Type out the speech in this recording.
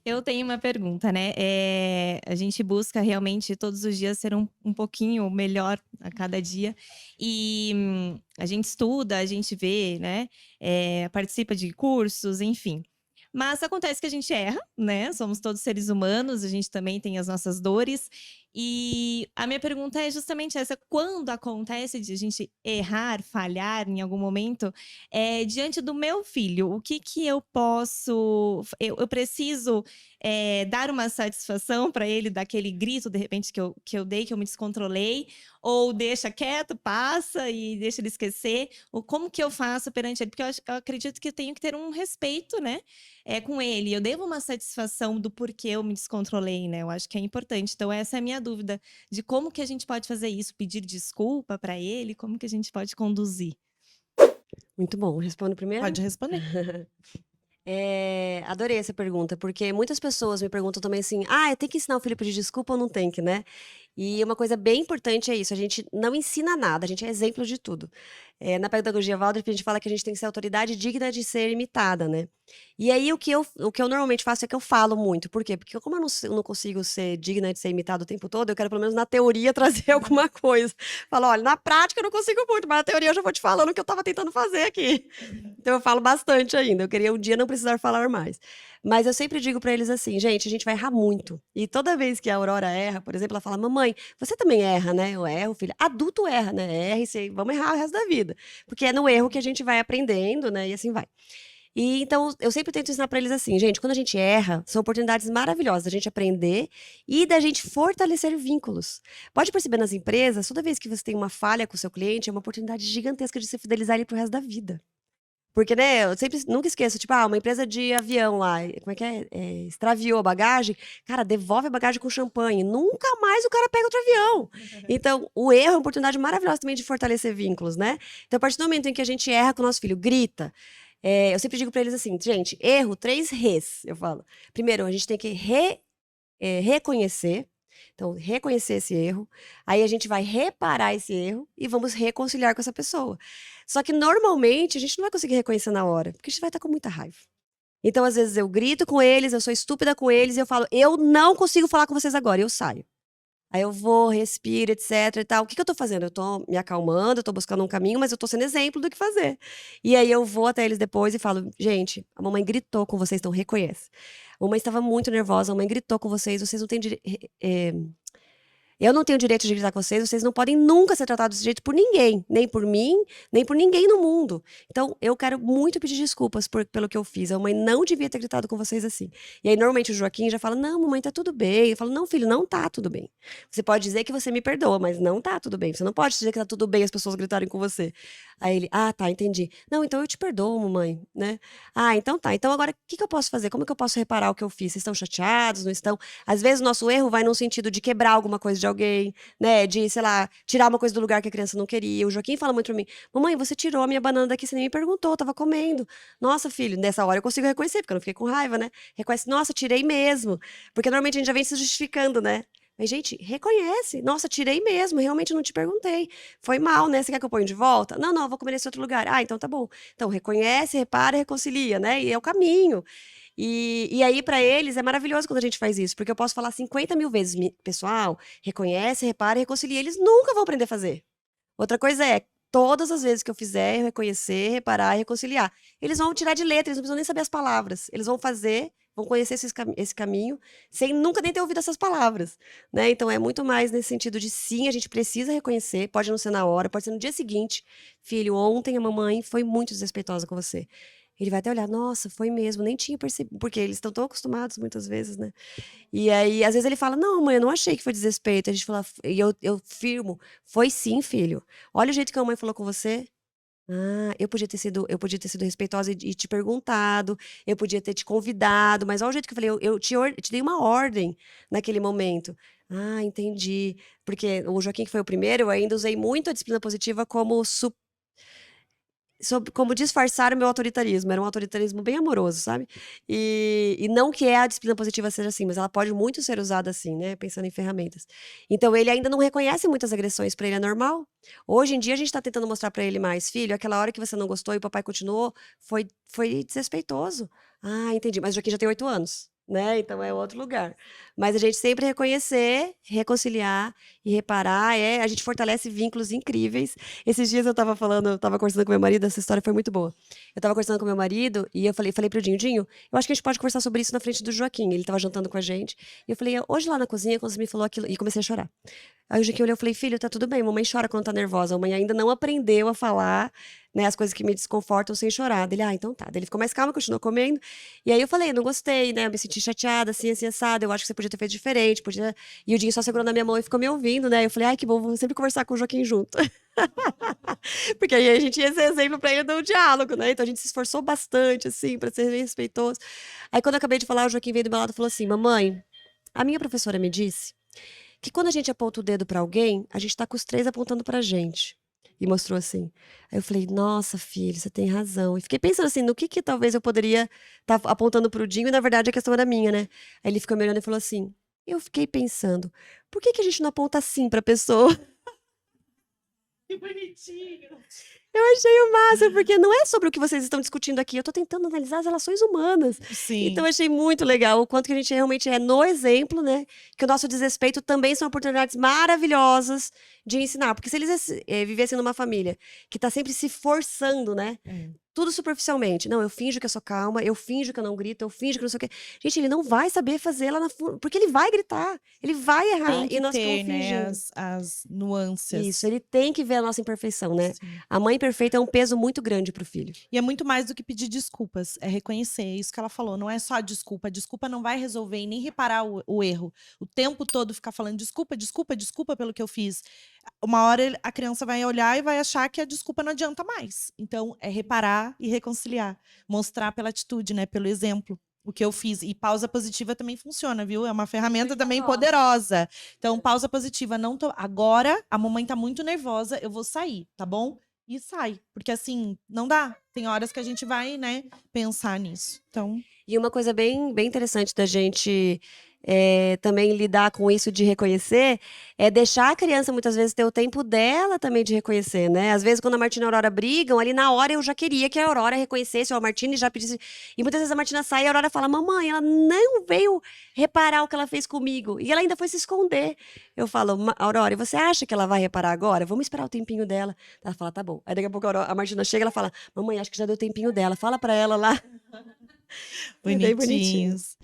Eu tenho uma pergunta, né, a gente busca realmente todos os dias ser um pouquinho melhor a cada dia, e, a gente estuda, a gente vê, né, participa de cursos, enfim. Mas acontece que a gente erra, né, somos todos seres humanos, a gente também tem as nossas dores, e a minha pergunta é justamente essa: quando acontece de a gente errar, falhar em algum momento, diante do meu filho, o que que eu posso eu preciso dar uma satisfação para ele, daquele grito, de repente, que eu dei, que eu me descontrolei, ou deixa quieto, passa e deixa ele esquecer, ou como que eu faço perante ele? Porque eu acredito que eu tenho que ter um respeito, né, com ele, eu devo uma satisfação do porquê eu me descontrolei, né, eu acho que é importante. Então essa é a minha dúvida, de como que a gente pode fazer isso, pedir desculpa para ele, como que a gente pode conduzir? Muito bom, respondo primeiro? Pode responder. Adorei essa pergunta, porque muitas pessoas me perguntam também assim: "Ah, tem que ensinar o filho a pedir desculpa ou não tem que, né?" E uma coisa bem importante é isso, a gente não ensina nada, a gente é exemplo de tudo. Na pedagogia Waldorf, a gente fala que a gente tem que ser autoridade digna de ser imitada, né. E aí o que eu normalmente faço é que eu falo muito, por quê? Porque como eu não consigo ser digna de ser imitada o tempo todo, eu quero pelo menos na teoria trazer alguma coisa. Falo: "Olha, na prática eu não consigo muito, mas na teoria eu já vou te falando o que eu estava tentando fazer aqui". Então eu falo bastante ainda, eu queria um dia não precisar falar mais. Mas eu sempre digo pra eles assim: "Gente, a gente vai errar muito". E toda vez que a Aurora erra, por exemplo, ela fala: "Mamãe, você também erra, né?" Eu: "Erro, filha". Adulto erra, né? Erra e você vamos errar o resto da vida. Porque é no erro que a gente vai aprendendo, né, e assim vai. E então eu sempre tento ensinar pra eles assim: "Gente, quando a gente erra, são oportunidades maravilhosas da gente aprender e da gente fortalecer vínculos". Pode perceber nas empresas, toda vez que você tem uma falha com o seu cliente, é uma oportunidade gigantesca de você fidelizar ele para o resto da vida. Porque, né, eu sempre nunca esqueço, tipo, uma empresa de avião lá, como é que é? Extraviou a bagagem, cara, devolve a bagagem com champanhe, nunca mais o cara pega outro avião. Então, o erro é uma oportunidade maravilhosa também de fortalecer vínculos, né. Então, a partir do momento em que a gente erra com o nosso filho, grita, eu sempre digo pra eles assim: "Gente, erro, 3 R's", eu falo. Primeiro, a gente tem que reconhecer, então reconhecer esse erro, aí a gente vai reparar esse erro e vamos reconciliar com essa pessoa. Só que normalmente a gente não vai conseguir reconhecer na hora, porque a gente vai estar com muita raiva. Então às vezes eu grito com eles, eu sou estúpida com eles e eu falo: "Eu não consigo falar com vocês agora", e eu saio. Aí eu vou, respiro, etc e tal. O que que eu tô fazendo? Eu tô me acalmando, eu tô buscando um caminho, mas eu tô sendo exemplo do que fazer. E aí eu vou até eles depois e falo: "Gente, a mamãe gritou com vocês, então reconhece. A mamãe estava muito nervosa, a mamãe gritou com vocês, vocês não têm eu não tenho direito de gritar com vocês, vocês não podem nunca ser tratados desse jeito por ninguém, nem por mim, nem por ninguém no mundo. Então, eu quero muito pedir desculpas pelo que eu fiz, a mamãe não devia ter gritado com vocês assim". E aí, normalmente, o Joaquim já fala: "Não, mamãe, tá tudo bem". Eu falo: "Não, filho, não tá tudo bem. Você pode dizer que você me perdoa, mas não tá tudo bem. Você não pode dizer que tá tudo bem as pessoas gritarem com você". Aí ele: "Ah, tá, entendi. Não, então eu te perdoo, mamãe", né. "Ah, então tá. Então agora o que que eu posso fazer? Como que eu posso reparar o que eu fiz? Vocês estão chateados, não estão?". Às vezes o nosso erro vai num sentido de quebrar alguma coisa de alguém, né, de, sei lá, tirar uma coisa do lugar que a criança não queria. O Joaquim fala muito pra mim: "Mamãe, você tirou a minha banana daqui, você nem me perguntou, eu estava comendo". "Nossa, filho", nessa hora eu consigo reconhecer, porque eu não fiquei com raiva, né. Reconhece: "Nossa, tirei mesmo", porque normalmente a gente já vem se justificando, né. Mas, gente, reconhece: "Nossa, tirei mesmo, realmente não te perguntei. Foi mal, né, você quer que eu ponha de volta?". "Não, não, eu vou comer nesse outro lugar". "Ah, então tá bom". Então reconhece, repara e reconcilia, né, e é o caminho. E aí para eles é maravilhoso quando a gente faz isso, porque eu posso falar 50.000 vezes: Pessoal, reconhece, repara e reconcilia", eles nunca vão aprender a fazer. Outra coisa é, todas as vezes que eu fizer, eu reconhecer, reparar e reconciliar. Eles vão tirar de letra, eles não precisam nem saber as palavras, eles vão fazer, vão conhecer esse caminho, sem nunca nem ter ouvido essas palavras, né. Então é muito mais nesse sentido de sim, a gente precisa reconhecer, pode não ser na hora, pode ser no dia seguinte: "Filho, ontem a mamãe foi muito desrespeitosa com você". Ele vai até olhar: "Nossa, foi mesmo, nem tinha percebido", porque eles estão tão acostumados muitas vezes, né. E aí, às vezes ele fala: "Não, mãe, eu não achei que foi desrespeito". A gente fala e eu firmo: "Foi sim, filho. Olha o jeito que a mamãe falou com você. Ah, eu podia ter sido respeitosa e te perguntado, eu podia ter te convidado, mas olha o jeito que eu falei, eu te dei uma ordem naquele momento". "Ah, entendi". Porque o Joaquim que foi o primeiro, eu ainda usei muito a disciplina positiva como disfarçar o meu autoritarismo, era um autoritarismo bem amoroso, sabe. E não que a disciplina positiva seja assim, mas ela pode muito ser usada assim, né, pensando em ferramentas. Então ele ainda não reconhece muitas agressões, pra ele é normal. Hoje em dia a gente tá tentando mostrar pra ele mais: "Filho, aquela hora que você não gostou e o papai continuou, foi desrespeitoso". "Ah, entendi", mas o Joaquim já tem 8 anos. né? Então é outro lugar. Mas a gente sempre reconhecer, reconciliar e reparar, a gente fortalece vínculos incríveis. Esses dias eu tava conversando com meu marido, essa história foi muito boa. Eu tava conversando com meu marido e eu falei pro Dinho, eu acho que a gente pode conversar sobre isso na frente do Joaquim. Ele tava jantando com a gente. E eu falei, hoje lá na cozinha, quando você me falou aquilo, e comecei a chorar. Aí o Joaquim olhou e falei, filho, tá tudo bem, mamãe chora quando tá nervosa. A mãe ainda não aprendeu a falar, né, as coisas que me desconfortam sem chorar. Dele, então tá. Daí ele ficou mais calmo, continuou comendo. E aí eu falei, não gostei, né, eu me senti chateada, assim, assado, eu acho que você podia ter feito diferente, podia... E o Dinho só segurou na minha mão e ficou me ouvindo, né, eu falei, ai, que bom, vamos sempre conversar com o Joaquim junto. Porque aí a gente ia ser exemplo pra ele do diálogo, né, então a gente se esforçou bastante, assim, pra ser bem respeitoso. Aí quando eu acabei de falar, o Joaquim veio do meu lado e falou assim, mamãe, a minha professora me disse que quando a gente aponta o dedo pra alguém, a gente tá com os três apontando pra gente. E mostrou assim. Aí eu falei, nossa, filho, você tem razão. E fiquei pensando assim, no que talvez eu poderia estar apontando pro Dinho, e na verdade a questão era minha, né? Aí ele ficou me olhando e falou assim, eu fiquei pensando, por que a gente não aponta assim pra pessoa? Que bonitinho. Eu achei o máximo, porque não é sobre o que vocês estão discutindo aqui, eu tô tentando analisar as relações humanas. Então, eu Sim. achei muito legal o quanto que a gente realmente é no exemplo, né? Que o nosso desrespeito também são oportunidades maravilhosas de ensinar. Porque se eles vivessem numa família que tá sempre se forçando, né? É. Tudo superficialmente. Não, eu finjo que eu sou calma, eu finjo que eu não grito, eu finjo que não sei o quê. Gente, ele não vai saber fazer lá na... Porque ele vai gritar, ele vai errar, Tem e que nós ficamos ter, né, fingindo. as Isso, nuances. ele tem que ver a nossa imperfeição, né? Sim. A mãe perfeita é um peso muito grande pro filho. E é muito mais do que pedir desculpas, é reconhecer, é isso que ela falou, não é só a desculpa não vai resolver e nem reparar o erro. O tempo todo ficar falando desculpa, desculpa, desculpa pelo que eu fiz. Uma hora a criança vai olhar e vai achar que a desculpa não adianta mais. Então, é reparar e reconciliar. Mostrar pela atitude, né, pelo exemplo. O que eu fiz. E pausa positiva também funciona, viu? É uma ferramenta também poderosa. Então, pausa positiva. Não tô... Agora, a mamãe tá muito nervosa, eu vou sair, tá bom? E sai. Porque assim, não dá. Tem horas que a gente vai, né, pensar nisso. Então, E uma coisa bem interessante da gente também lidar com isso de reconhecer é deixar a criança muitas vezes ter o tempo dela também de reconhecer, né? Às vezes, quando a Martina e a Aurora brigam, ali na hora eu já queria que a Aurora reconhecesse ou a Martina e já pedisse. E muitas vezes a Martina sai e a Aurora fala: Mamãe, ela não veio reparar o que ela fez comigo. E ela ainda foi se esconder. Eu falo: Aurora, e você acha que ela vai reparar agora? Vamos esperar o tempinho dela. Ela fala: Tá bom. Aí daqui a pouco a Martina chega e ela fala: Mamãe, acho que já deu o tempinho dela. Fala pra ela lá. É bem bonitinho. bonitinhos.